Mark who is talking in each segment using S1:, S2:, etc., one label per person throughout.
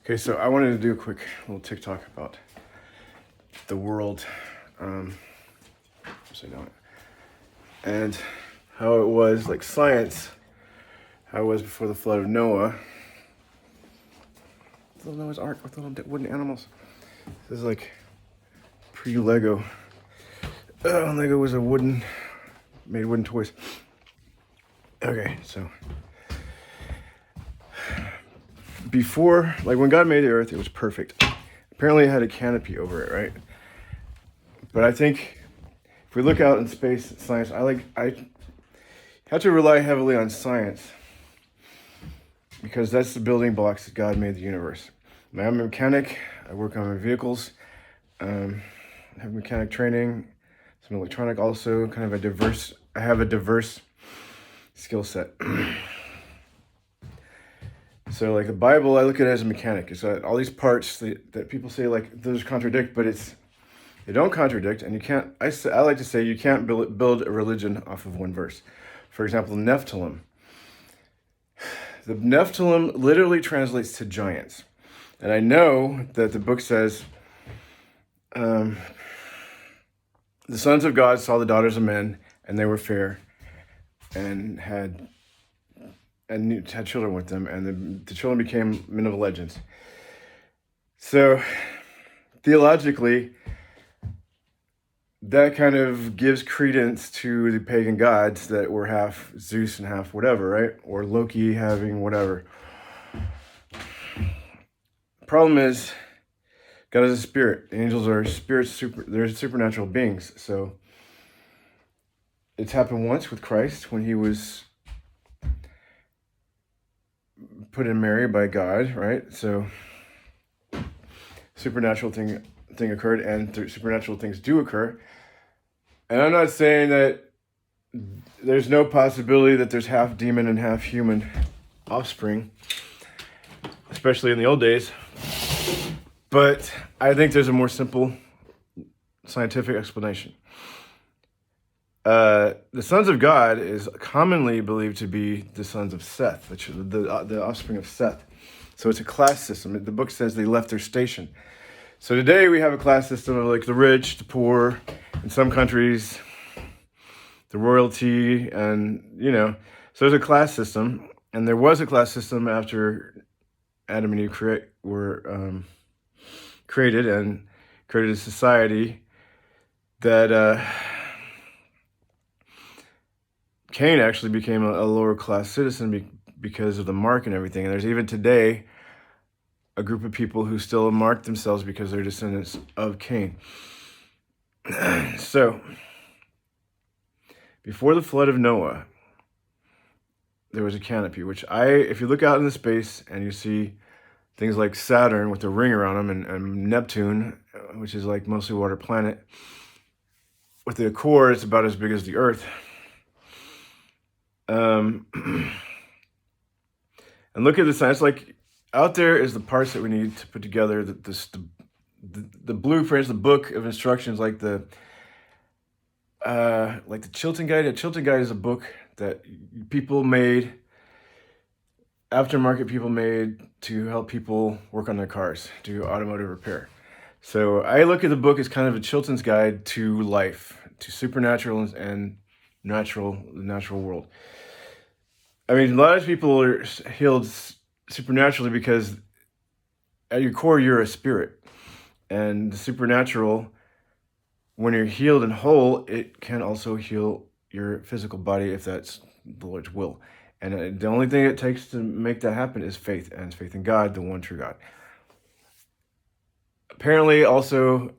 S1: Okay, so I wanted to do a quick little TikTok about the world, and how it was like science, how it was before the flood of Noah. Little Noah's Ark with little wooden animals. This is like pre-Lego. Lego was made wooden toys. Okay, so before, like when God made the earth, it was perfect. Apparently it had a canopy over it, right? But I think if we look out in space, science, I have to rely heavily on science because that's the building blocks that God made the universe. I'm a mechanic. I work on my vehicles. I have mechanic training, some electronic also, I have a diverse skill set. So like the Bible, I look at it as a mechanic. It's all these parts that people say like those contradict, but they don't contradict, and you can't. I like to say you can't build a religion off of one verse. For example, Nephtilim. The Nephtilim literally translates to giants, and I know that the book says the sons of God saw the daughters of men, and they were fair, and had children with them, and the children became men of legends. So, theologically, that kind of gives credence to the pagan gods that were half Zeus and half whatever, right? Or Loki having whatever. The problem is, God is a spirit. Angels are spirits, they're supernatural beings. So, it's happened once with Christ when he was put in Mary by God, right? So supernatural thing occurred, and supernatural things do occur. And I'm not saying that there's no possibility that there's half demon and half human offspring, especially in the old days. But I think there's a more simple scientific explanation. The sons of God is commonly believed to be the sons of Seth, which is the offspring of Seth. So it's a class system. The book says they left their station. So today we have a class system of like the rich, the poor, in some countries, the royalty, and so there's a class system, and there was a class system after Adam and Eve were created and created a society that Cain actually became a lower class citizen because of the mark and everything. And there's even today a group of people who still mark themselves because they're descendants of Cain. So, before the flood of Noah, there was a canopy, which if you look out into space and you see things like Saturn with the ring around them and Neptune, which is like mostly water planet, with the core, it's about as big as the Earth. And look at the science. Like out there is the parts that we need to put together. The blueprints, the book of instructions, like the Chilton Guide. A Chilton Guide is a book that aftermarket people made to help people work on their cars, do automotive repair. So I look at the book as kind of a Chilton's guide to life, to supernatural and the natural world. I mean, a lot of people are healed supernaturally because at your core, you're a spirit. And the supernatural, when you're healed and whole, it can also heal your physical body if that's the Lord's will. And the only thing it takes to make that happen is faith, and it's faith in God, the one true God. Apparently, also,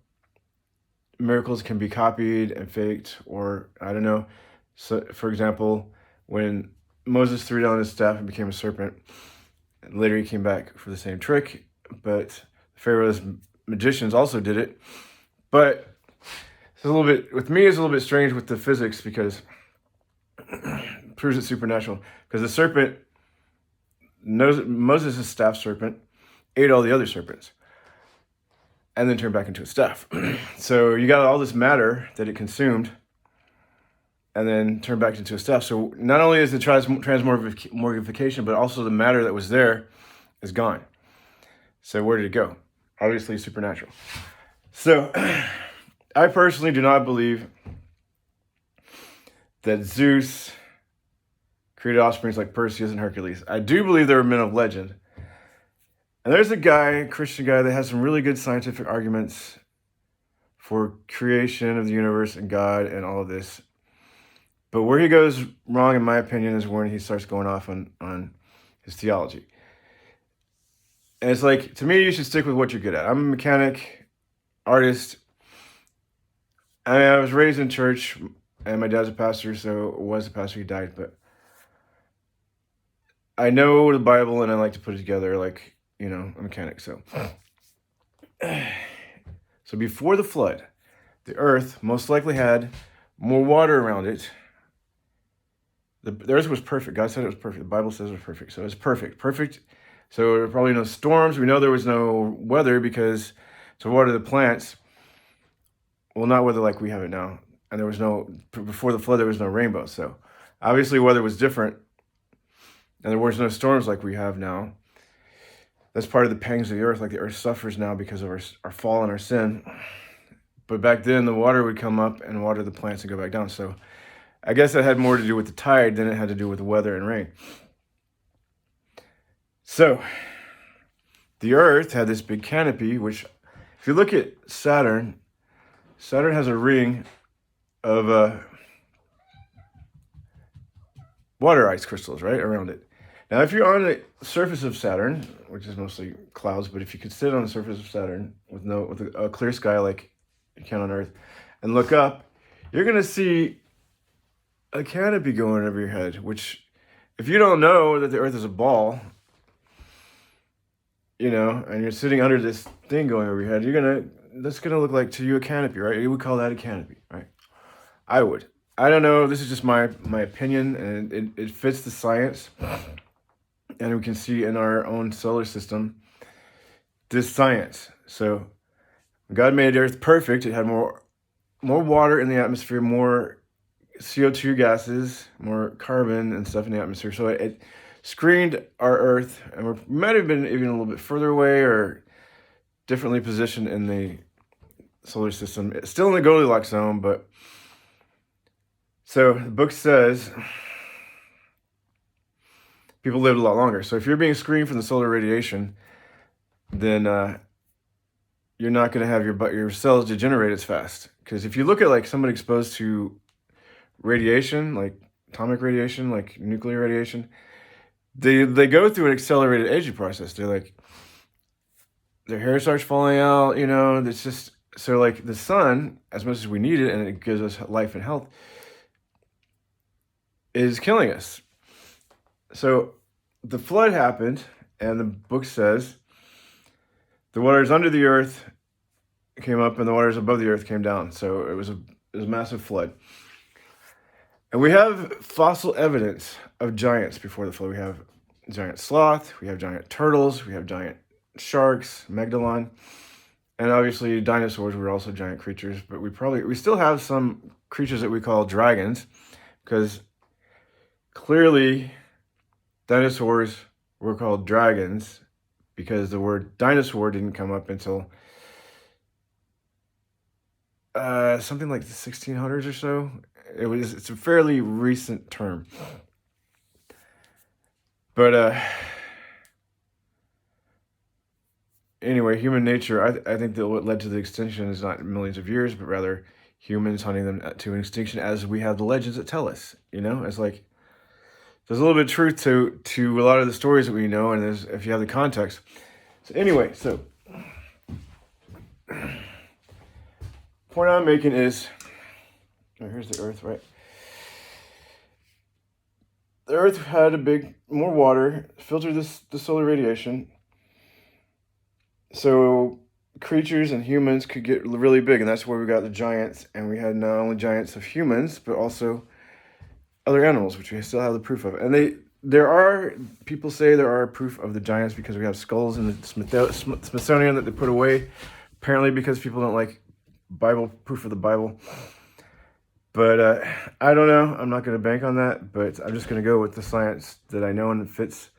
S1: miracles can be copied and faked, or I don't know. So, for example, when Moses threw down his staff and became a serpent, and later he came back for the same trick, but Pharaoh's magicians also did it. But it's a little bit, with me, it's a little bit strange with the physics because it proves it's supernatural. Because the serpent, Moses' staff serpent, ate all the other serpents and then turned back into a staff. So you got all this matter that it consumed and then turned back into a staff. So not only is the transmogrification, but also the matter that was there is gone. So where did it go? Obviously supernatural. So I personally do not believe that Zeus created offsprings like Perseus and Hercules. I do believe they were men of legend. And there's a guy, a Christian guy, that has some really good scientific arguments for creation of the universe and God and all of this. But where he goes wrong, in my opinion, is when he starts going off on his theology. And it's like, to me, you should stick with what you're good at. I'm a mechanic, artist. I was raised in church, and my dad's a pastor, so was a pastor. He died, but I know the Bible, and I like to put it together like, you know, a mechanic. So before the flood, the earth most likely had more water around it. The earth was perfect. God said it was perfect. The Bible says it was perfect. So it's perfect. Perfect. So there were probably no storms. We know there was no weather because to water the plants, well, not weather like we have it now. And there was no, before the flood, there was no rainbow. So obviously weather was different. And there was no storms like we have now. That's part of the pangs of the earth. Like the earth suffers now because of our fall and our sin. But back then, the water would come up and water the plants and go back down. So I guess that had more to do with the tide than it had to do with the weather and rain. So the earth had this big canopy, which if you look at Saturn, Saturn has a ring of water ice crystals, right, around it. Now, if you're on the surface of Saturn, which is mostly clouds, but if you could sit on the surface of Saturn with a clear sky like you can on Earth and look up, you're going to see a canopy going over your head, which if you don't know that the Earth is a ball, you know, and you're sitting under this thing going over your head, that's going to look like to you a canopy, right? You would call that a canopy, right? I would. I don't know. This is just my opinion, and it fits the science. And we can see in our own solar system this science. So God made the earth perfect. It had more water in the atmosphere, more CO2 gases, more carbon and stuff in the atmosphere. So it screened our earth, and we might have been even a little bit further away or differently positioned in the solar system. It's still in the Goldilocks zone, but so the book says people lived a lot longer. So if you're being screened from the solar radiation, then you're not going to have your cells degenerate as fast. Because if you look at like someone exposed to radiation, like atomic radiation, like nuclear radiation, they go through an accelerated aging process. They're like, their hair starts falling out, you know, it's just, so like the sun, as much as we need it, and it gives us life and health, is killing us. So the flood happened, and the book says the waters under the earth came up and the waters above the earth came down. So it was a massive flood. And we have fossil evidence of giants before the flood. We have giant sloth, we have giant turtles, we have giant sharks, Megalodon, and obviously dinosaurs were also giant creatures. But we still have some creatures that we call dragons, because clearly dinosaurs were called dragons because the word dinosaur didn't come up until something like the 1600s or so. It's a fairly recent term. But anyway, human nature, I think that what led to the extinction is not millions of years, but rather humans hunting them to extinction, as we have the legends that tell us. You know, it's like there's a little bit of truth to a lot of the stories that we know, and if you have the context. So anyway, point I'm making is, here's the earth, right? The earth had more water, filtered the solar radiation, so creatures and humans could get really big, and that's where we got the giants. And we had not only giants of humans, but also other animals, which we still have the proof of. And people say there are proof of the giants because we have skulls in the Smithsonian that they put away, apparently because people don't like proof of the Bible. But I don't know. I'm not going to bank on that, but I'm just going to go with the science that I know and that fits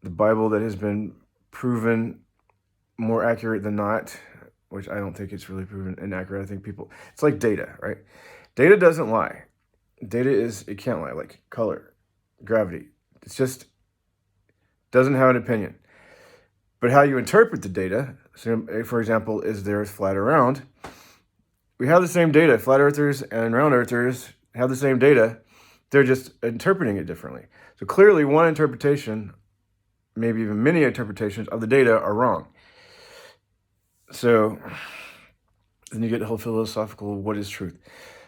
S1: the Bible that has been proven more accurate than not, which I don't think it's really proven inaccurate. I think it's like data, right? Data doesn't lie. Data it can't lie, like color, gravity. It's just doesn't have an opinion. But how you interpret the data, so for example, is the Earth flat or round? We have the same data. Flat earthers and round earthers have the same data. They're just interpreting it differently. So clearly one interpretation, maybe even many interpretations of the data are wrong. So then you get the whole philosophical, what is truth?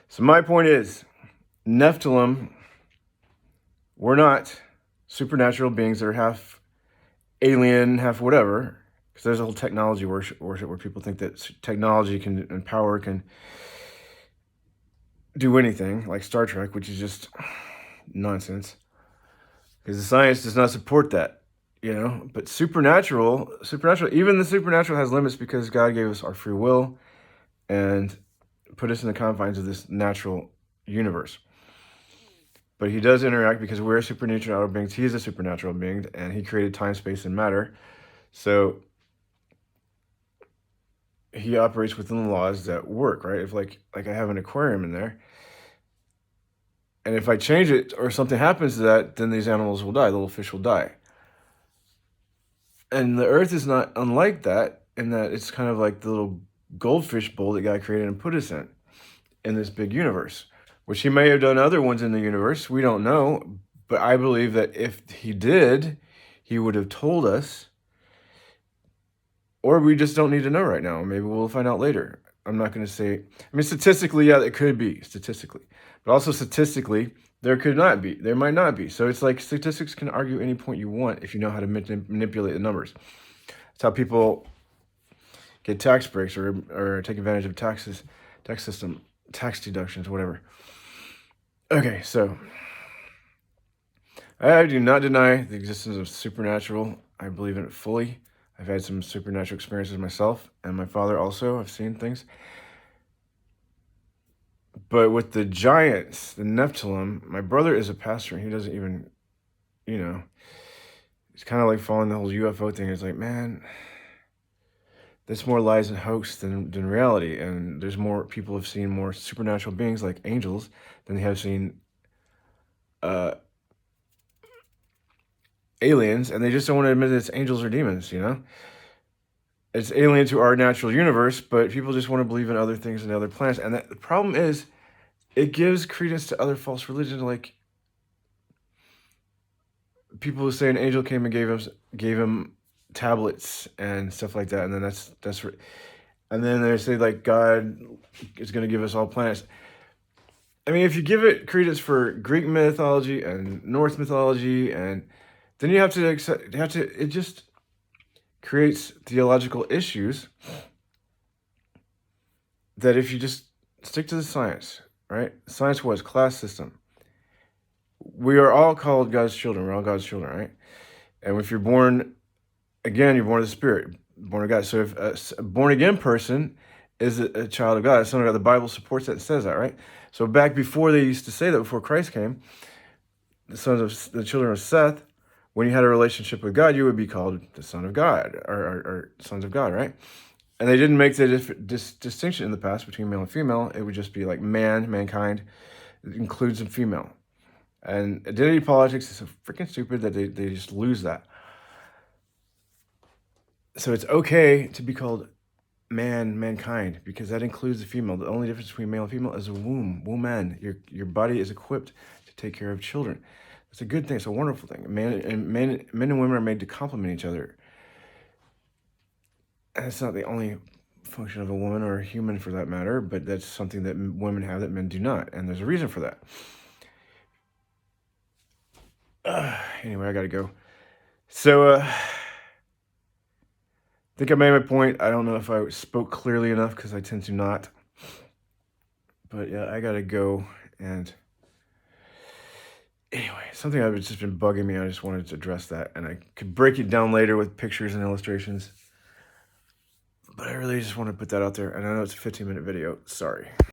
S1: So my point is, Nephtilim, we're not supernatural beings that are half alien, half whatever. Because there's a whole technology worship where people think that technology and power can do anything, like Star Trek, which is just nonsense. Because the science does not support that, you know. But supernatural, even the supernatural has limits because God gave us our free will and put us in the confines of this natural universe. But he does interact because we're supernatural beings. He is a supernatural being, and he created time, space, and matter. So he operates within the laws that work, right? If like I have an aquarium in there, and if I change it or something happens to that, then these animals will die. The little fish will die. And the earth is not unlike that, in that it's kind of like the little goldfish bowl that God created and put us in this big universe, which he may have done other ones in the universe. We don't know. But I believe that if he did, he would have told us. Or we just don't need to know right now. Maybe we'll find out later. I'm not going to say... I mean, statistically, yeah, it could be. Statistically. But also statistically, there could not be. There might not be. So it's like statistics can argue any point you want if you know how to manipulate the numbers. That's how people get tax breaks or take advantage of tax system, tax deductions, whatever. Okay, so... I do not deny the existence of supernatural. I believe in it fully. I've had some supernatural experiences myself, and my father also. I've seen things. But with the giants, the Nephtilim, my brother is a pastor, and he doesn't even, you know, it's kind of like following the whole UFO thing. It's like, man, there's more lies and hoax than reality. And there's more people have seen more supernatural beings like angels than they have seen aliens, and they just don't want to admit that it's angels or demons, you know? It's alien to our natural universe, but people just want to believe in other things and other planets. And the problem is, it gives credence to other false religions, like people who say an angel came and gave him tablets and stuff like that, and then and then they say like God is going to give us all planets. I mean, if you give it credence for Greek mythology and Norse mythology, and then you have to accept, it just creates theological issues that if you just stick to the science, right? Science was class system. We are all called God's children. We're all God's children, right? And if you're born again, you're born of the Spirit, born of God. So if a born-again person is a child of God, a son of God, the Bible supports that and says that, right? So back before they used to say that, before Christ came, the children of Seth, when you had a relationship with God, you would be called the son of God, or sons of God, right? And they didn't make the distinction in the past between male and female. It would just be like mankind. It includes a female. And identity politics is so freaking stupid that they just lose that. So it's okay to be called mankind, because that includes the female. The only difference between male and female is a womb, woman. Your body is equipped to take care of children. It's a good thing. It's a wonderful thing. Men and women are made to complement each other. And it's not the only function of a woman or a human for that matter, but that's something that women have that men do not. And there's a reason for that. Anyway, I got to go. So, I think I made my point. I don't know if I spoke clearly enough because I tend to not. But yeah, I got to go. And anyway, something that has just been bugging me. I just wanted to address that. And I could break it down later with pictures and illustrations. But I really just want to put that out there. And I know it's a 15-minute video. Sorry.